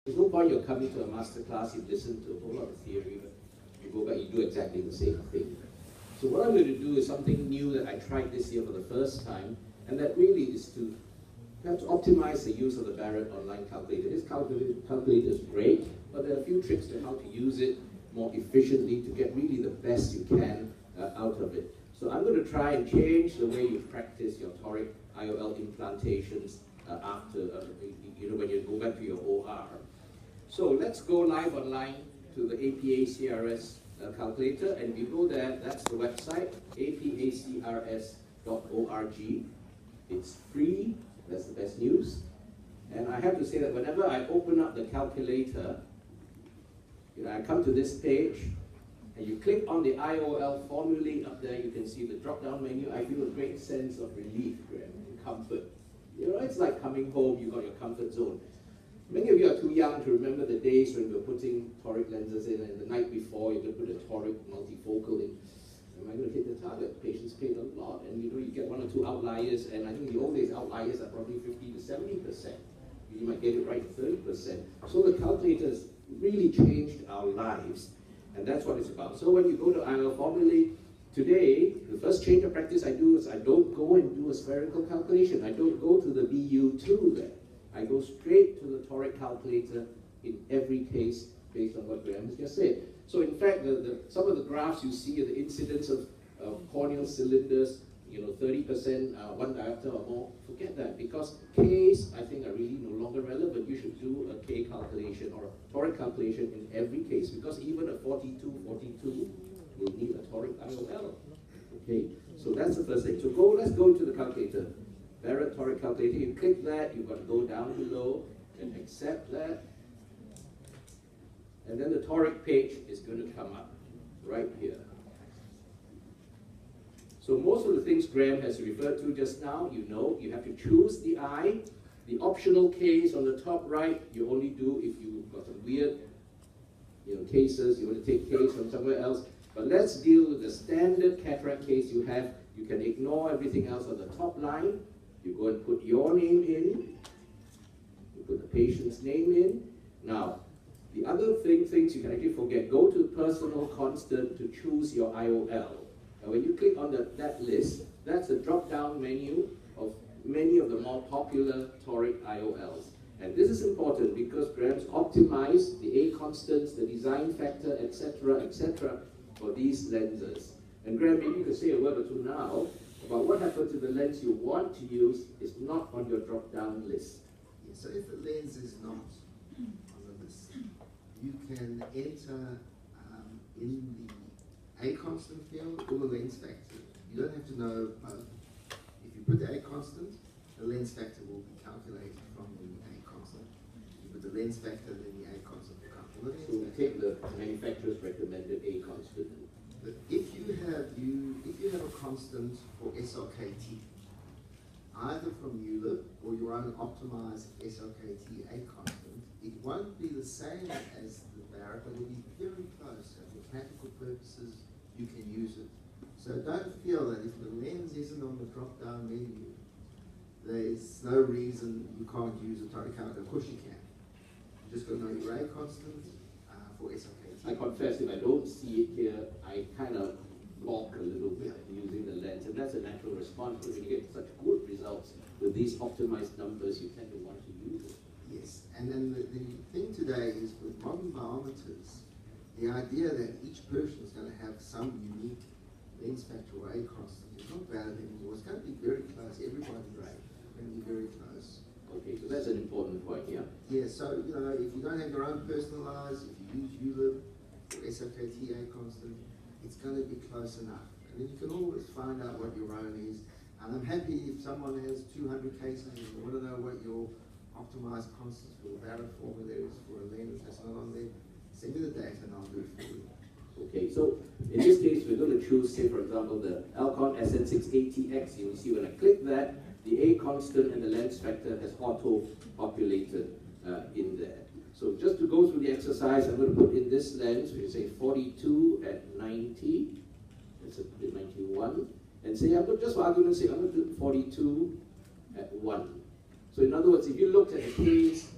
There's no point you're coming to a master class, you listen to a whole lot of theory, but you go back, you do exactly the same thing. So what I'm going to do is something new that I tried this year for the first time, and that really is to perhaps optimize the use of the Barrett online calculator. This calculator is great, but there are a few tricks to how to use it more efficiently to get really the best you can out of it. So I'm going to try and change the way you practice your toric IOL implantations after, when you go back to your OR. So let's go live online to the APA CRS calculator, and if you go there, that's the website, apacrs.org. It's free, that's the best news. And I have to say that whenever I open up the calculator, I come to this page, and you click on the IOL Formula up there, you can see the drop-down menu. I feel a great sense of relief, Graham, and comfort. It's like coming home, you got your comfort zone. Many of you are too young to remember the days when we were putting toric lenses in, and the night before you could put a toric multifocal in. Am I going to hit the target? Patients paid a lot, and you get one or two outliers, and I think in the old days outliers are probably 50 to 70%. You might get it right 30%. So the calculator has really changed our lives, and that's what it's about. So when you go to IOL Formula, today, the first change of practice I do is I don't go and do a spherical calculation. I don't go to the BU2 there. I go straight to the toric calculator in every case based on what Graham has just said. So in fact, some of the graphs you see are the incidence of corneal cylinders, 30%, one diopter or more. Forget that, because Ks, I think, are really no longer relevant. You should do a K calculation or a toric calculation in every case, because even a 42 will need a toric IOL. Okay, so that's the first thing. So let's go to the calculator. Barrett toric calculator, you click that, you've got to go down below and accept that. And then the toric page is going to come up right here. So most of the things Graham has referred to just now, you have to choose the eye. The optional case on the top right, you only do if you've got some weird cases, you want to take case from somewhere else. But let's deal with the standard cataract case you have. You can ignore everything else on the top line. You go and put your name in. You put the patient's name in. Now, the other things you can actually forget, go to personal constant to choose your IOL. And when you click on that list, that's a drop-down menu of many of the more popular toric IOLs. And this is important because Graham's optimized the A constants, the design factor, etc., for these lenses. And Graham, maybe you could say a word or two now about what happens if the lens you want to use is not on your drop-down list. Yeah, so if the lens is not on the list, you can enter in the A constant field or the lens factor. You don't have to know both. If you put the A constant, the lens factor will be calculated from the A constant. You put the lens factor, then the A constant will come from the lens factor. So we take the manufacturer's recommended A constant. But if you have a constant for SRKT, either from ULIP or your own optimized SRKT A constant, it won't be the same as the Barrett, but it will be very close. And for practical purposes, you can use it. So don't feel that if the lens isn't on the drop-down menu, there's no reason you can't use a toric calculator. Of course you can. You just got to know your A constant for SRKT. I confess, if I don't see it here, I kind of balk a little bit using the lens, and that's a natural response. But when you get such good results with these optimized numbers, you tend to want to use it. Yes, and then the thing today is with modern biometers, the idea that each person is going to have some unique lens factor or A constant is not valid anymore. It's going to be very close. Everybody's going to be very close. Okay, so that's an important point, yeah? Yeah, so, if you don't have your own personalized, if you use ULIP or SRKT A constant, it's going to be close enough. And then you can always find out what your own is. And I'm happy if someone has 200 cases and they want to know what your optimized constants for the Barrett formula is for a lens that's not on there, send me the data and I'll do it for you. Okay, so in this case, we're going to choose, say, for example, the Alcon SN680X. You will see when I click that, the A constant and the lens factor has auto-populated in there. So just to go through the exercise, I'm going to put in this lens, we say 42 at 90, let's put it 91, and say, just for argument's sake, I'm going to do 42 at 1. So in other words, if you looked at a case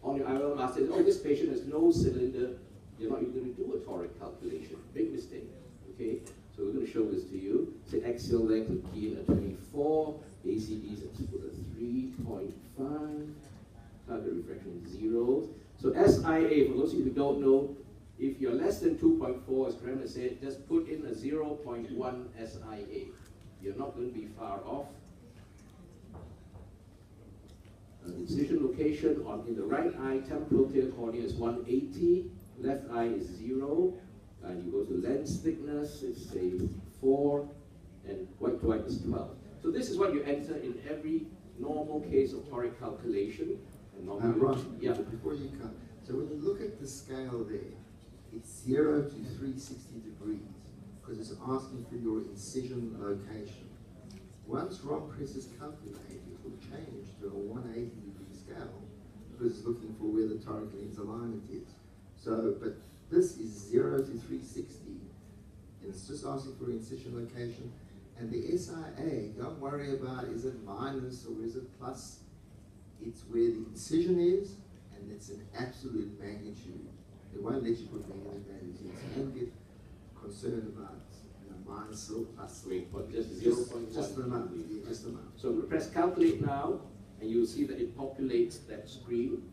on your IOL master, oh, this patient has no cylinder, you're not even going to do a toric calculation. Big mistake, okay? So we're going to show this to you. Say axial length of key in a 24, ACDs at 3.5, target refraction 0. So SIA, for those of you who don't know, if you're less than 2.4, as Graham has said, just put in a 0.1 SIA. You're not going to be far off. Incision location in the right eye, temporal tail cornea is 180, left eye is 0, and you go to lens thickness, it's say 4, and white to white is 12. So this is what you enter in every normal case of toric calculation. And Ron, yeah. Before you come, so when you look at the scale there, it's 0 to 360 degrees, because it's asking for your incision location. Once Ron presses calculate, it will change to a 180 degree scale, because it's looking for where the toric lens alignment is. So, but this is 0 to 360, and it's just asking for incision location. And the SIA, don't worry about is it minus or is it plus. It's where the incision is, and it's an absolute magnitude. They won't let you put negative values in, so don't get concerned about minus or plus. Wait, but just 0.1. Just the amount, yeah, just the amount. So we press calculate now, and you'll see that it populates that screen.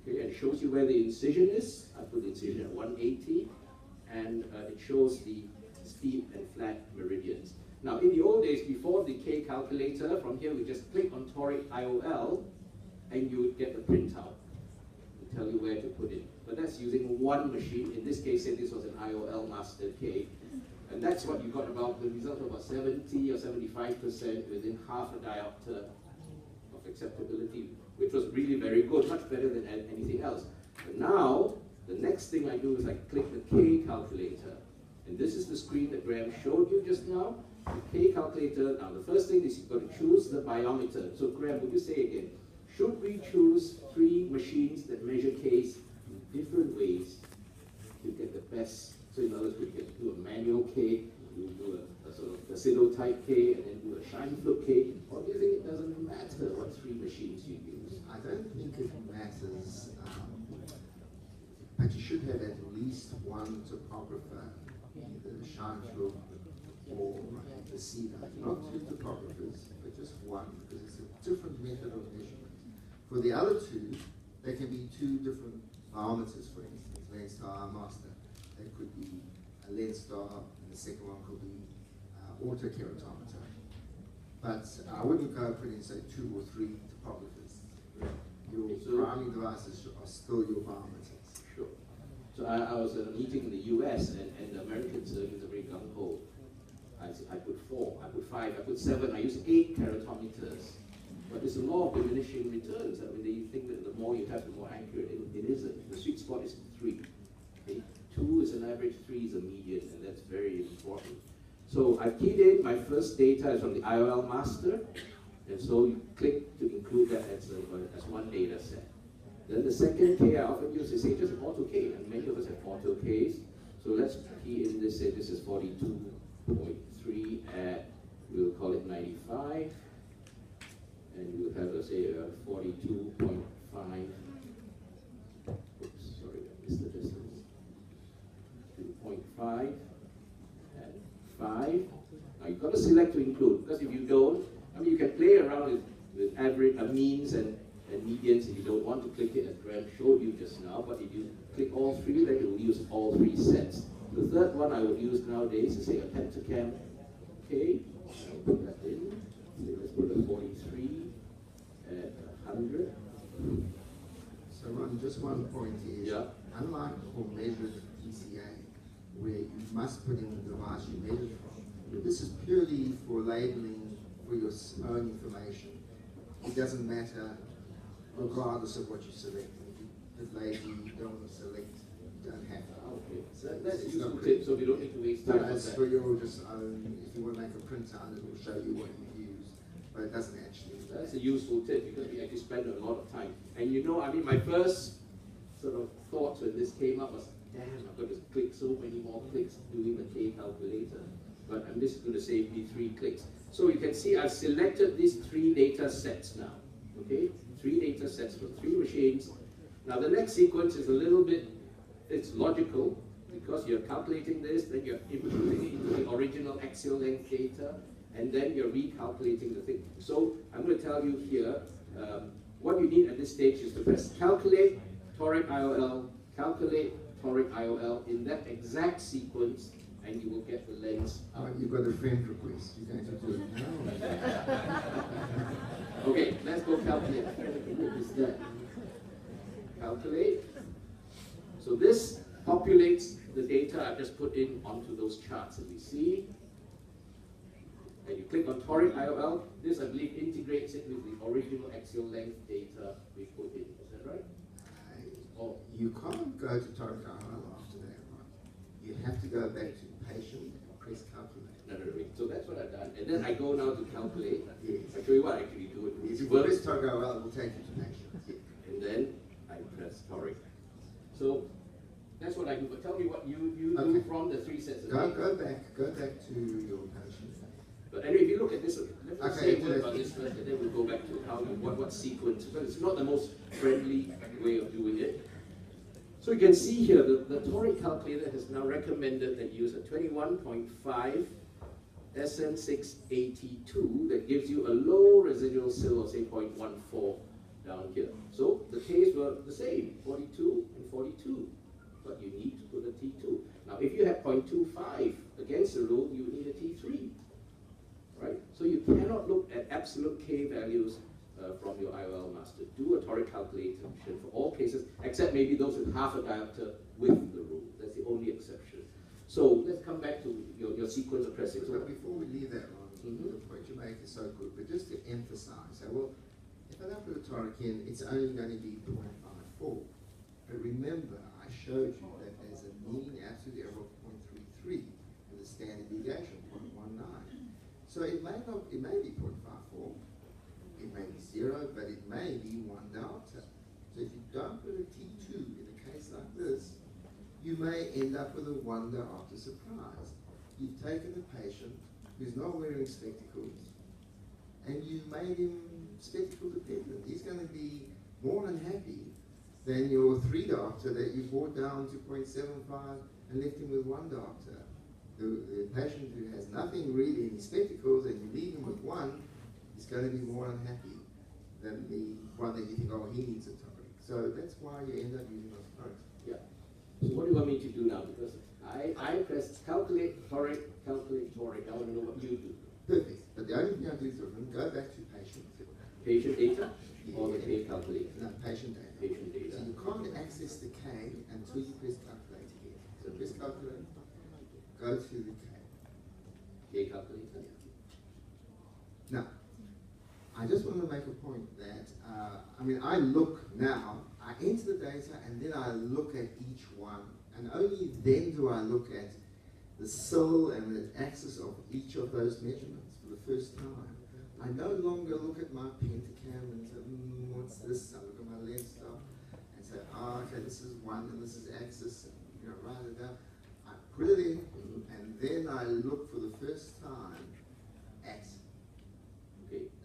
Okay, and it shows you where the incision is. I put the incision at 180, and it shows the steep and flat meridians. Now, in the old days, before the K calculator, from here we just click on toric IOL, and you would get the printout to tell you where to put it. But that's using one machine. In this case, say this was an IOL Master K. And that's what you got about the result of about 70 or 75% within half a diopter of acceptability, which was really very good, much better than anything else. But now, the next thing I do is I click the K calculator. And this is the screen that Graham showed you just now. The K calculator, now the first thing is you've got to choose the biometer. So Graham, would you say again, should we choose 3 machines that measure Ks in different ways to get the best? So in other words, we can do a manual K, you do a sort of Casino type K, and then do a shine flip K, or do you think it doesn't matter what 3 machines you use? I don't think it matters, but you should have at least one topographer, either the shine flip or the Casino. Not 2 topographers, but just one, because it's a different method of measurement. For the other 2, they can be 2 different biometers, for instance, lens to eye master. It could be a lens star, and the second one could be autokeratometer. But I wouldn't go put in, say, 2 or 3 topographers. Your primary devices are still your biometers. Sure. So I was at a meeting in the US, and the American surgeons are very gung-ho. I put 4, I put 5, I put 7, I use 8 keratometers. But it's a law of diminishing returns. I mean, they think that the more you have, the more accurate it isn't. The sweet spot is 3. Okay? 2 is an average, 3 is a median, and that's very important. So I keyed in my first data is from the IOL master, and so you click to include that as one data set. Then the second K I often use is say just an auto K, and many of us have auto Ks. So let's key in this, say this is 42.3 at, we'll call it 95, and we'll have, let's say, 42.5. Oops, sorry, I missed the distance. 2.5 and 5. Now you've got to select to include, because if you don't, I mean, you can play around with average means and medians if you don't want to click it, as Graham showed you just now. But if you click all 3, then it will use all 3 sets. The third one I would use nowadays is say a pentacam. Okay, I'll put that in. So let's put a 43 at 100. So Ron, just one point is, yeah. Unlike for measured PCA, where you must put in the device you measured from, this is purely for labeling for your own information. It doesn't matter regardless of what you select. If you're lazy, you don't want to select, you don't have to. Okay, so that's a useful tip, so we don't need to waste time on It's that. for your just own, if you want to make a printout, it will show you what you use, but it doesn't actually. That's a useful tip because we actually spend a lot of time. And you know, I mean, my first sort of thought when this came up was, damn, I've got to click so many more clicks doing the K calculator. But I'm just going to save me 3 clicks. So you can see I've selected these 3 data sets now. Okay, 3 data sets for 3 machines. Now the next sequence is a little bit, it's logical, because you're calculating this, then you're inputting it into the original axial length data, and then you're recalculating the thing. So I'm going to tell you here, what you need at this stage is to press calculate, toric IOL, calculate, toric IOL in that exact sequence, and you will get the lens out. You've got a friend request. You're going to do it now. Okay, let's go calculate. What is that? Calculate. So this populates the data I've just put in onto those charts that we see. And you click on toric IOL. This, I believe, integrates it with the original axial length data we put in. Is that right? Oh, you can't go to toric IOL after that, right? You have to go back to patient and press calculate. No. So that's what I've done. And then I go now to calculate. Yes. I'll show you what I actually do it. If you press toric IOL, it will take you to patient. Yes. And then I press toric. So that's what I do. But tell me what you do from the 3 sets of data. Go back to your patient. But anyway, if you look at this, let's say a word about this first, and then we'll go back to how what sequence. But it's not the most friendly way of doing it. So you can see here the toric calculator has now recommended that you use a 21.5 SN682 that gives you a low residual sill of say 0.14 down here. So the K's were the same, 42 and 42, but you need to put a T2. Now if you have 0.25 against the rule, you need a T3. Right? So you cannot look at absolute K values from your IOL master. Do a toric calculation for all cases, except maybe those with half a diopter with the rule. That's the only exception. So let's come back to your sequence of pressing. But before we leave that, Ronald, the point you make is so good, but just to emphasize, so, well, if I don't put a toric in, it's only going to be 0.54. But remember, I showed you that there's a mean absolute error of 0.33 and the standard deviation of 0.19. So it may be 0.54, it may be 0, but it may be 1 diopter. So if you don't put a T2 in a case like this, you may end up with a 1 diopter surprise. You've taken a patient who's not wearing spectacles, and you made him spectacle dependent. He's going to be more unhappy than your 3 diopter that you brought down to 0.75 and left him with 1 diopter. The patient who has nothing really in his spectacles and you leave him with 1 is going to be more unhappy than the one that you think, oh, he needs a toric. So that's why you end up using those torics. Yeah. So what do you want me to do now? Because I pressed calculate, toric, calculate, toric. I want to know what you do. Perfect. But the only thing I do is go back to patient. Patient data or the K calculator? No, patient data. Patient data. So you can't access the K until you press calculate again. So press calculate. Go to the K calculator. Now, I just want to make a point that, I look now, I enter the data and then I look at each one, and only then do I look at the sill and the axis of each of those measurements for the first time. I no longer look at my pentacam and say, what's this? I look at my lens stuff and say, okay, this is 1 and this is axis, and write it down. I put it in, and then I look for the first time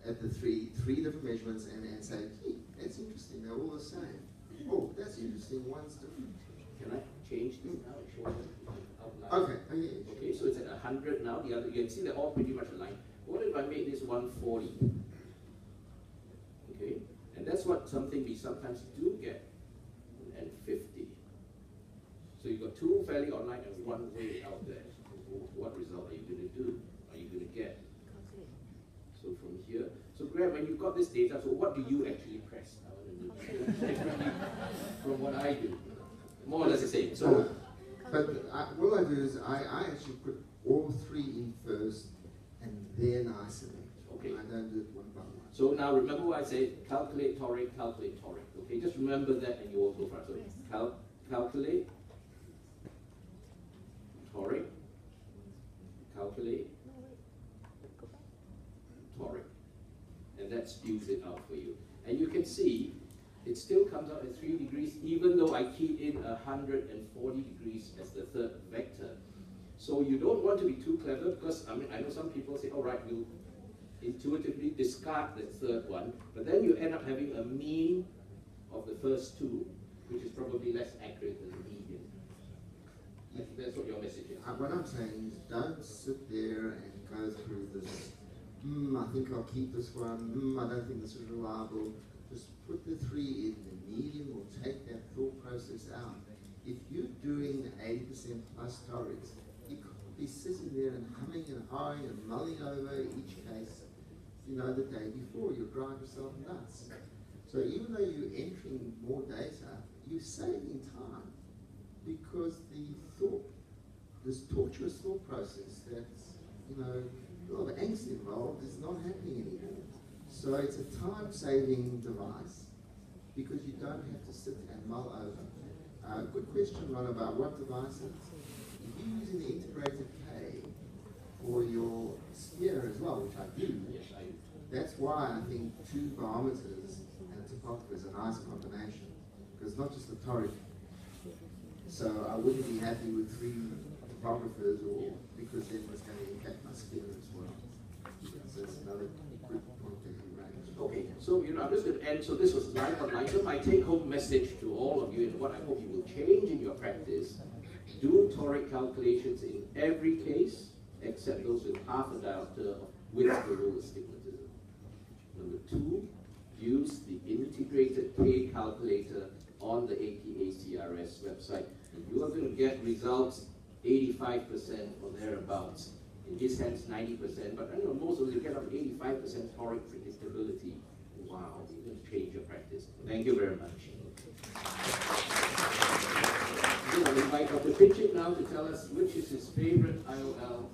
at the three different measurements and say, hey, that's interesting, they're all the same. Oh, that's interesting, one's different. Can I change this now? Okay, yeah. Okay, so it's at 100 now. The other, you can see they're all pretty much aligned. What if I made this 140? Okay, and that's something we sometimes do get, and 50. So you've got 2 fairly online and 1 way out there. What result are you going to do? Are you going to get? So from here, so Graham, when you've got this data, so what do you actually press? I want to know differently from what I do. More or less the same. So, but what I do is I actually put all 3 in first, and then I select. Okay. I don't do it one by one. So now remember what I said, calculate toric, calculate toric. Okay, just remember that and you will go for it. So calculate toric, calculate toric. And that spews it out for you. And you can see it still comes out at 3 degrees, even though I keyed in 140 degrees as the 3rd vector. So you don't want to be too clever, because I know some people say, all right, we'll intuitively discard the third one, but then you end up having a mean of the first two, which is probably less accurate than the median. That's what your message is. What I'm saying is don't sit there and go through this, I think I'll keep this one, I don't think this is reliable. Just put the 3 in, the median will take that thought process out. If you're doing 80% plus torics, you can't be sitting there and humming and hawing and mulling over each case, the day before. You'll drive yourself nuts. So even though you're entering more data, you're saving time because this torturous thought process that's, a lot of angst involved is not happening anymore. So it's a time-saving device because you don't have to sit and mull over. Good question, Ron, about what devices. If you're using the integrated K for your sphere as well, which I do, Yes, I do. that's why I think 2 barometers and a topographer is a nice combination, because it's not just the toric. So I wouldn't be happy with 3 topographers, because then it's going to impact my sphere as well. So it's another good point that you raised. Okay, so I'm just going to end. So this was live online. So my take-home message to all of you, and what I hope you will change in your practice: do toric calculations in every case, except those with half a diopter with below astigmatism. Number 2, use the integrated K calculator on the APA CRS website. You are going to get results 85% or thereabouts. In his hands, 90%, but I know most of you get up to 85% toric predictability. Wow, you're going to change your practice. Thank you very much. I'm going to invite Dr. Pitchett now to tell us which is his favorite IOL